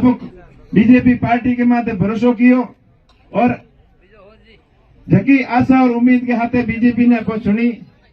BJP party के माथे भरोसो कियो और जकी आशा और उम्मीद के हाथे बीजेपी ने आपको सुनी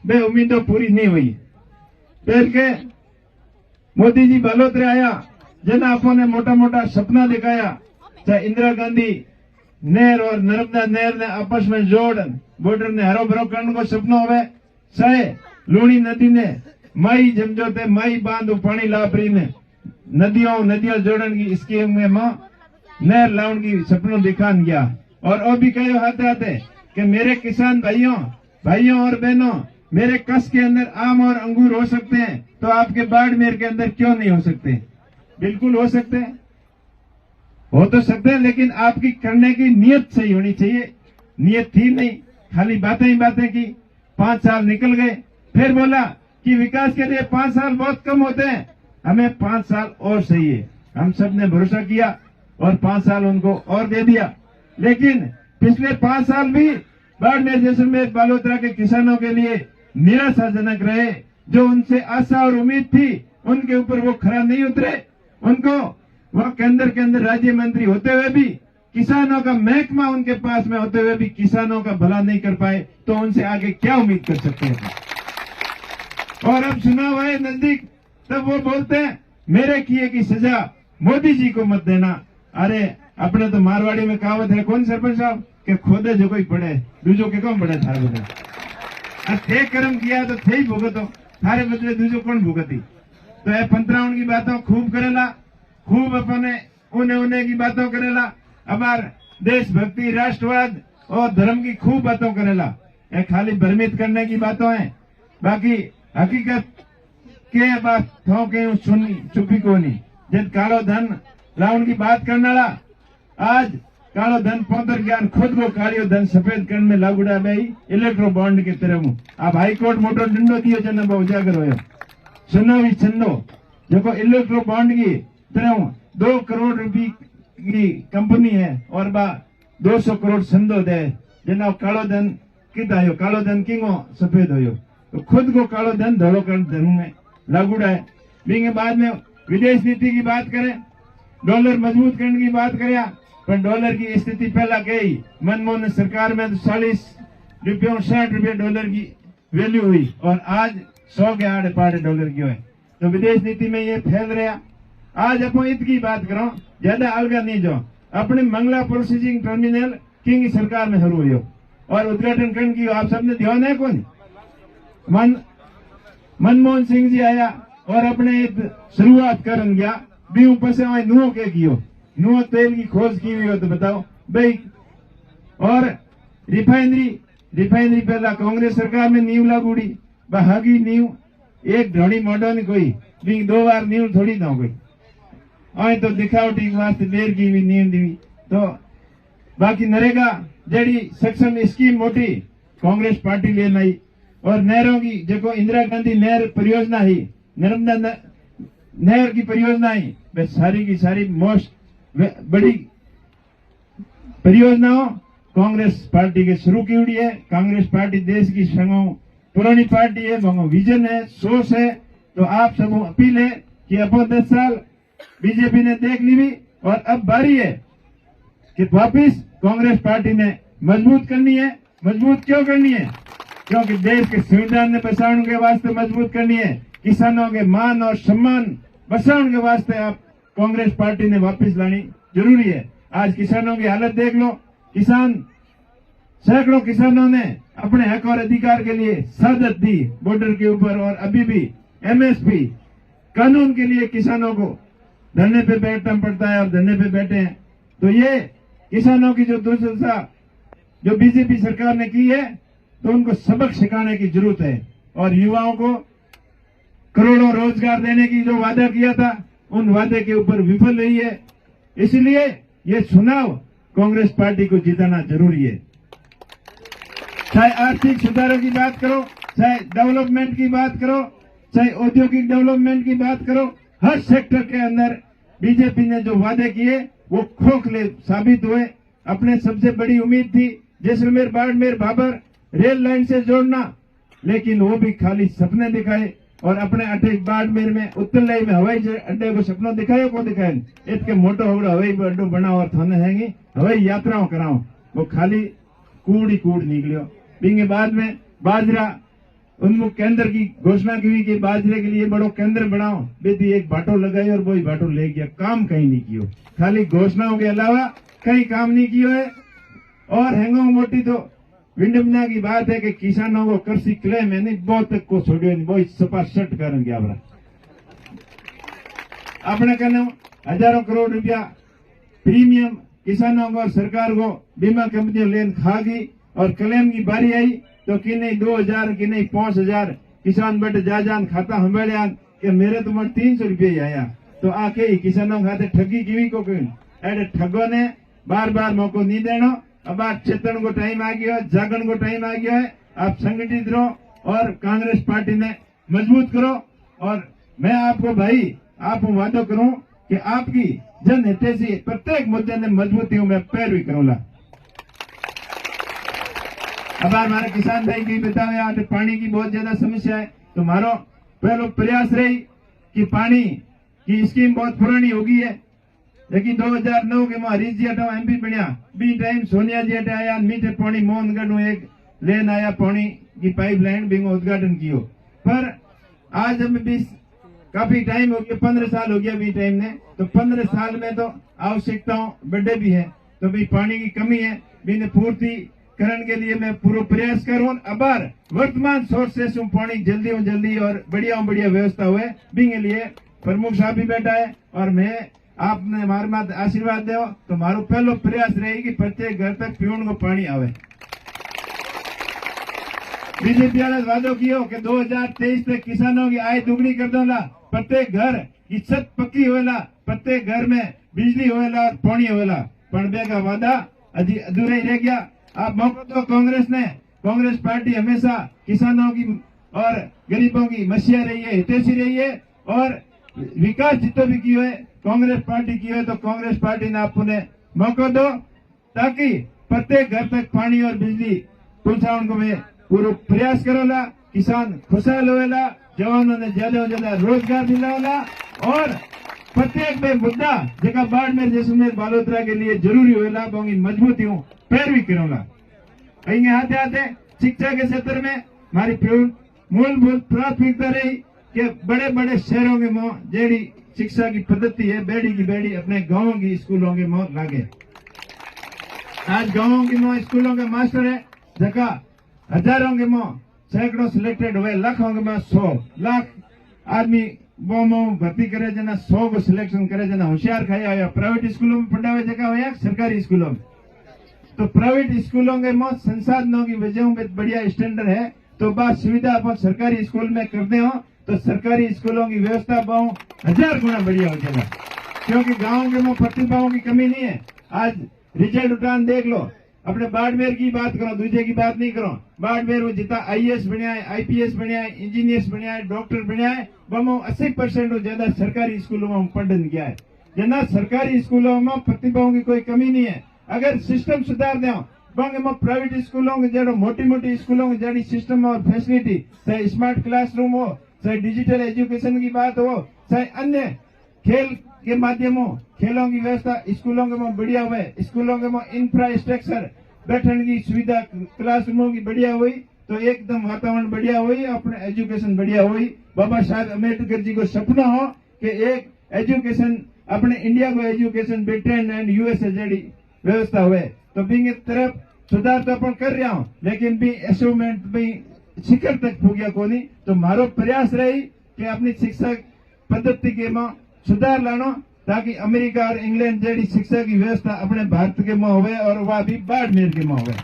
वे उम्मीदों पूरी नहीं हुई। फिर के मोदी जी बालोतरे आया जेना आपने मोटा मोटा सपना दिखाया, चाहे इंदिरा गांधी नहर और नर्मदा नहर ने आपस में जोड़ बॉर्डर ने हरो भरो करने को सपना होवे, चाहे लूणी नदी ने माई जमजोते माई बांध पानी लापरी ने नदियों जोड़न की स्कीम में नहर लाउन की सपनों दिखान गया। और वो भी कहो हाथे हाथे कि मेरे किसान भाइयों और बहनों, मेरे कस के अंदर आम और अंगूर हो सकते हैं तो आपके बाड़मेर के अंदर क्यों नहीं हो सकते? बिल्कुल हो सकते हैं, हो तो सकते हैं, लेकिन आपकी करने की नीयत सही होनी चाहिए। नीयत थी नहीं, खाली बातें ही बातें की। 5 साल निकल गए, फिर बोला कि विकास के लिए 5 साल बहुत कम होते हैं, हमें 5 साल और चाहिए। हम सब ने भरोसा किया और 5 साल उनको और दे दिया। लेकिन पिछले 5 साल भी बाड़मेर जैसलमेर बालोतरा के किसानों के लिए निराशाजनक रहे। जो उनसे आशा और उम्मीद थी उनके ऊपर वो खरा नहीं उतरे। उनको वह केंद्र के अंदर राज्य मंत्री होते हुए भी, किसानों का महकमा उनके पास में होते हुए भी किसानों का भला नहीं कर पाए, तो उनसे आगे क्या उम्मीद कर सकते हैं? और अब चुनाव आए नजदीक, तब वो बोलते हैं मेरे किए की सजा मोदी जी को मत देना। अरे अपने तो मारवाड़ी में कहावत है, कौन सरपंच साहब, के खोदे जो कोई पड़े दूजो के कौन पड़े थारे बदले। थे कर्म किया तो थे ही भुगतो, थारे बदले दूजो कौन भुगती? तो ये 15 की बातों खूब करेला, खूब अपने उन्हें की बातों करेला, हमार देशभक्ति राष्ट्रवाद और धर्म की खूब बातों करेला। ये खाली भ्रमित करने की बातों है, बाकी हकीकत के बात थो के सुनी चुपी को नहीं। जब कालो धन लाउन की बात करने वाला, आज कालो धन पौधर ज्ञान खुद को कालियो धन सफेद करने में लागूड़ा भाई इलेक्ट्रो बॉन्ड के तरह आप हाईकोर्ट मोटो डंडो दियो जना उजागर हो सुनो भी छंदो जो इलेक्ट्रो बॉन्ड की तरह 2 करोड़ रुपये की कंपनी है और बा 200 करोड़ संदो दे जना कालो धन किता हो, कालो धन किंगो सफेद हो, तो खुद को कालो धन धोलो कर धन में लागूड़ा है। बींगे बाद में विदेश नीति की बात करें, डॉलर मजबूत करने की बात करें, पर डॉलर की स्थिति पहला गई मनमोहन सरकार में तो 40 रुपयों 60 रुपये डॉलर की वैल्यू हुई और आज 100 के आड़े पाड़े डॉलर की है। तो विदेश नीति में ये फैल रहा। आज अपन इत की बात करो, ज्यादा अलगा नहीं जो अपने मंगला प्रोसेसिंग टर्मिनल किंग सरकार में शुरू हुई और उद्घाटन करने की आप सबने ध्यान है कौन? मनमोहन सिंह जी आया और अपने शुरुआत करन गया भी ऊपर से नुओ के कियो, नुओ तेल की खोज की हुई हो तो बताओ भाई। और रिफाइनरी पहला कांग्रेस सरकार में नींव लागूड़ी, बहागी नींव एक ढोड़ी मोडो नहीं कोई भी 2 बार नींव थोड़ी ना कोई आए तो दिखावटी वास्ते देर की भी नींव दी। तो बाकी नरेगा जड़ी सक्षम स्कीम मोटी कांग्रेस पार्टी ले लाई और नहरों की जो इंदिरा गांधी नहर परियोजना ही, नर्मदा नहर की परियोजना ही, वे सारी की सारी मोस्ट बड़ी परियोजनाओं कांग्रेस पार्टी के शुरू की हुई है। कांग्रेस पार्टी देश की संगो पुरानी पार्टी है, वहां विजन है, सोच है। तो आप सब अपील है कि अपन 10 साल बीजेपी ने देख ली भी और अब बारी है कि वापिस कांग्रेस पार्टी ने मजबूत करनी है। मजबूत क्यों करनी है? क्योंकि देश के संविधान ने बचाने के वास्ते मजबूत करनी है। किसानों के मान और सम्मान बचाने के वास्ते आप कांग्रेस पार्टी ने वापस लानी जरूरी है। आज किसानों की हालत देख लो, सैकड़ों किसानों ने अपने हक और अधिकार के लिए शहादत दी बॉर्डर के ऊपर और अभी भी एमएसपी कानून के लिए किसानों को धरने पे बैठना पड़ता है और धरने पे बैठे हैं। तो ये किसानों की जो दुर्दशा जो बीजेपी सरकार ने की है, तो उनको सबक सिखाने की जरूरत है। और युवाओं को करोड़ों रोजगार देने की जो वादा किया था, उन वादे के ऊपर विफल रही है। इसलिए ये चुनाव कांग्रेस पार्टी को जिताना जरूरी है। चाहे आर्थिक सुधारों की बात करो, चाहे डेवलपमेंट की बात करो, चाहे औद्योगिक डेवलपमेंट की बात करो, हर सेक्टर के अंदर बीजेपी ने जो वादे किए वो खोखले साबित हुए। अपने सबसे बड़ी उम्मीद थी जैसलमेर बाड़मेर भाबर रेल लाइन से जोड़ना, लेकिन वो भी खाली सपने दिखाए। और अपने अठे बाड़मेर में उत्तरलाई में हवाई अड्डे को सपनो दिखायो को दिखाए इतके मोटो होगड़ो हवाई अड्डो बनाओ और थाने हैंगी हवाई यात्राओं कराओ वो खाली कूड़ ही कूड़ निकलियो। बिंगे बाद में बाजरा उन्मुख केंद्र की घोषणा की हुई कि बाजरे के लिए बड़ो केंद्र बनाओ, बेटी एक बाटो लगाई और वही बाटो ले गया, काम कहीं नहीं कियो, खाली घोषणाओं के अलावा कहीं काम नहीं कियो है। और हैंगो मोटी तो विडंबना की बात है कि किसानों को कृषि क्लेम है नहीं बहुत तक को छोड़ियो नहीं, बहुत सपा शट करन गया बरा अपने कने हजारों करोड़ रुपया प्रीमियम किसानों को और सरकार को बीमा कंपनियों लेन खा गई और क्लेम की बारी आई तो कि नहीं 2000 की नहीं 5000 किसान बट जान खाता हमें कि मेरे तो मत 300 रुपये ही आया तो आके ही किसानों खाते ठगी की को एडे ठगों ने बार बार मौको नहीं देना। अब आप चेतन को टाइम आ गया है, जागरण को टाइम आ गया है, आप संगठित रहो और कांग्रेस पार्टी ने मजबूत करो। और मैं आपको भाई आप वादा करूं कि आपकी जन हितैषी प्रत्येक मुद्दे ने मजबूती में पैरवी करूंगा। अब हमारे किसान भाई भी बताओ यार पानी की बहुत ज्यादा समस्या है तो हमारो पहलो प्रयास रही कि पानी की स्कीम बहुत पुरानी होगी है, लेकिन 2009 के हरीश जी हटाओ एमपी बनया बी टाइम सोनिया जी हटा आया मीठे पानी मोहनगढ़ एक लेन आया पानी की पाइपलाइन भी उद्घाटन कियो। पर आज हमें 20 काफी टाइम हो गया, 15 साल हो गया भी टाइम ने, तो 15 साल में तो आवश्यकताओं बड़े भी है तो भी पानी की कमी है भी पूर्ति करने के लिए मैं पूरा प्रयास करूं। अबार वर्तमान सोर्सेस पानी जल्दी और बढ़िया व्यवस्था हुए भी के लिए प्रमुख साहब भी बैठा है और मैं आपने हमारे मात आशीर्वाद दो तो हमारो पहलो प्रयास रहेगी प्रत्येक घर तक पीने को पानी आवे। बीजेपी वाले वादो कियो कि 2023 तक किसानों की आय दुगनी कर दोला, प्रत्येक घर की छत पक्की होएला, प्रत्येक घर में बिजली होएला और पानी होएला, पण बे का वादा अजी अधूरा ही रह गया। आप मौका तो कांग्रेस पार्टी हमेशा किसानों की और गरीबों की मसीहा रही है, हितैषी रही है और विकास जितो भी कियो है कांग्रेस पार्टी की है तो कांग्रेस पार्टी ने आपने मौका दो ताकि प्रत्येक घर तक पानी और बिजली पहुंचाने को मैं पूरा प्रयास करोला, किसान खुशहाल होएला, जवानों ने ज्यादा से ज्यादा रोजगार दिलाओला और प्रत्येक में मुद्दा जगह बाड़मेर जैसलमेर बालोतरा के लिए जरूरी होएला बोंगी मजबूती हूँ पैरवी करोला। आते आते शिक्षा के क्षेत्र में हमारी मूलभूत प्राथमिकता रही कि बड़े बड़े शहरों के मोह जेडी शिक्षा की पद्धति है बेड़ी की बेड़ी अपने गांवों की स्कूलों के मोह लागे। आज गांवों की मोह स्कूलों के मास्टर है जगह हजारों के मोह सैकड़ों सिलेक्टेड हुए, लाखों के मोह 100 लाख आदमी वो भर्ती करे जना 100 को सिलेक्शन करे जना होशियार खाया हुआ प्राइवेट स्कूलों में पढ़ा हुआ जगह हो या सरकारी स्कूलों में। तो प्राइवेट स्कूलों के मोह संसाधनों की वजह में बढ़िया स्टैंडर्ड है तो बात सुविधा अपन सरकारी स्कूल में करते हो तो सरकारी स्कूलों की व्यवस्था बहुत 1000 गुना बढ़िया हो जाएगा, क्योंकि गांव के में प्रतिभाओं की कमी नहीं है। आज रिजल्ट उठान देख लो, अपने बाड़मेर की बात करो, दूसरे की बात नहीं करो। बाड़मेर वो जितना IAS बनया है, IPS बनया है, इंजीनियर्स बनया है, डॉक्टर बनया है, वो 80% ज्यादा सरकारी स्कूलों में पढ़न गया है। जना सरकारी स्कूलों में प्रतिभाओं की कोई कमी नहीं है। अगर सिस्टम सुधार दो प्राइवेट स्कूलों के जड़ो मोटी स्कूलों की जड़ी सिस्टम और फैसिलिटी, चाहे स्मार्ट क्लासरूम हो, चाहे डिजिटल एजुकेशन की बात हो, चाहे अन्य खेल के माध्यमों खेलों की व्यवस्था स्कूलों के में बढ़िया हुए, स्कूलों के में इंफ्रास्ट्रक्चर बैठने की सुविधा क्लासरूमों की बढ़िया हुई तो एकदम वातावरण बढ़िया हुई, अपने एजुकेशन बढ़िया हुई। बाबा साहब अम्बेडकर जी को सपना हो कि एक एजुकेशन अपने इंडिया को एजुकेशन ब्रिटेन एंड USA जड़ी व्यवस्था हुए तो भी तरफ सुधार तो अपन कर रहा हूँ, लेकिन भी अचीवमेंट भी शिखर तक पहुंचा को नहीं। तो मारो प्रयास रही कि अपनी शिक्षा पद्धति के में सुधार लानो ताकि अमेरिका और इंग्लैंड जैसी शिक्षा की व्यवस्था अपने भारत के में हुए और वह भी बाड़मेर के में हुए।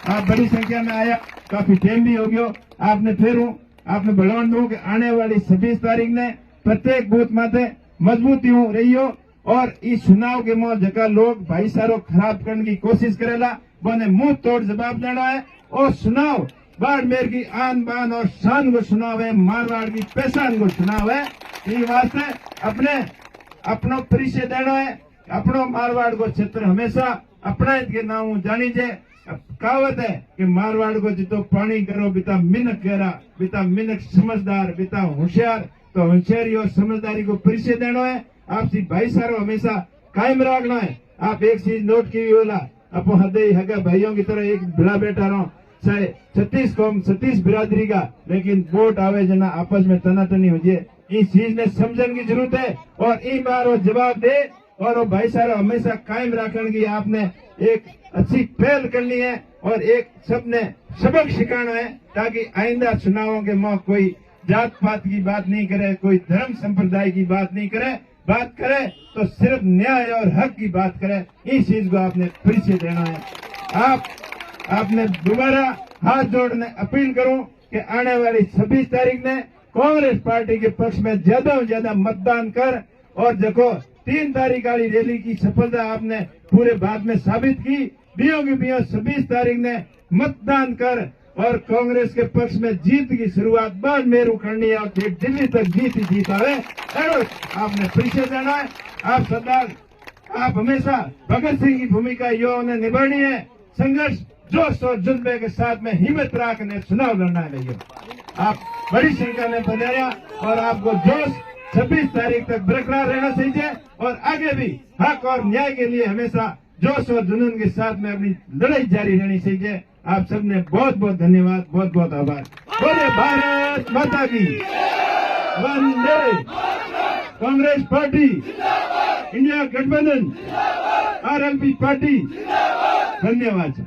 आप बड़ी संख्या में आया, काफी टाइम भी हो गया, आपने फिर आपने भगवान दो कि आने वाली 26 तारीख ने प्रत्येक बूथ माथे मजबूती हो रही हो और इस चुनाव के में जगह लोग भाईचारो खराब करने की कोशिश करेला बोने मुंह तोड़ जवाब देना है और चुनाव बाड़मेर की आन बान और शान को चुनाव है, मारवाड़ की पहचान को चुनाव है। ये वास्ते अपनो परिचय देना है, अपनो मारवाड़ को क्षेत्र हमेशा अपना के नाम जानी जे कहावत है कि मारवाड़ को जितो पानी करो बिता मिनक गहरा, बिता मिनक समझदार, बिता होशियार। तो होशियारी और समझदारी को परिचय देना है, आपसी भाईचारा हमेशा कायम रखना है। आप एक चीज नोट की भी बोला, अपो हृदय हगा भाइयों की तरह एक भिड़ा बैठा रहो, चाहे 36 कौम 36 बिरादरी का, लेकिन वोट आवे जना आपस में तनातनी हो जाए, इस चीज ने समझने की जरूरत है। और इन बार वो जवाब दे और वो भाईचारा हमेशा कायम रखने की आपने एक अच्छी पहल करनी है और एक सबने सबक सिखाना है, ताकि आइंदा चुनावों के मौके कोई जात पात की बात नहीं करे, कोई धर्म संप्रदाय की बात नहीं करे, बात करे तो सिर्फ न्याय और हक की बात करे। इस चीज को आपने परिचय देना है। आपने दोबारा हाथ जोड़ने अपील करूं कि आने वाली 26 तारीख ने कांग्रेस पार्टी के पक्ष में ज्यादा से ज्यादा मतदान कर, और देखो 3 तारीख वाली रैली की सफलता आपने पूरे बाद में साबित की। बियों की बियों 26 तारीख ने मतदान कर और कांग्रेस के पक्ष में जीत की शुरुआत बाद में करनी है और दिल्ली तक जीत आवे, आपने परिचय देना है। आप सरदार, आप हमेशा भगत सिंह की भूमिका युवाओं ने निभानी है। संघर्ष जोश और जज्बे के साथ में हिम्मत रखने चुनाव लड़ना है भैया। आप बड़ी संख्या में पधारा और आपको जोश 26 तारीख तक बरकरार रहना चाहिए और आगे भी हक और न्याय के लिए हमेशा जोश और जुनून के साथ में अपनी लड़ाई जारी रहनी चाहिए। आप सबने बहुत बहुत धन्यवाद, बहुत बहुत आभार। बोले भारत माता की वंदे। कांग्रेस पार्टी, इंडिया गठबंधन, आरएलपी पार्टी, धन्यवाद।